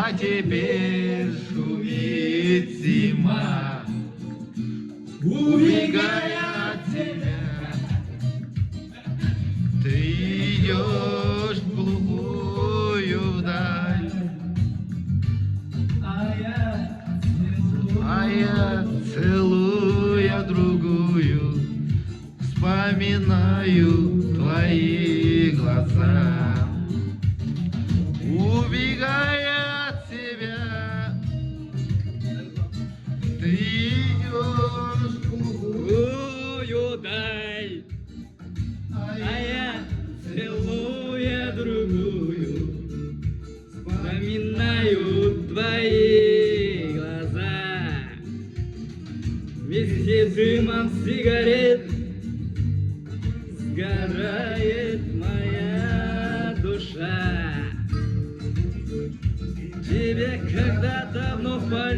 А теперь шумит зима, убегая от тебя. Ты идешь в глухую даль, а я, целуя другую, вспоминаю твои глаза. Убегая от тебя, ты идешь в глухую даль, А я, целуя другую, вспоминаю твои глаза. Вместе с дымом сигарет сгорает моя душа. Тебе когда-то вновь полюбить.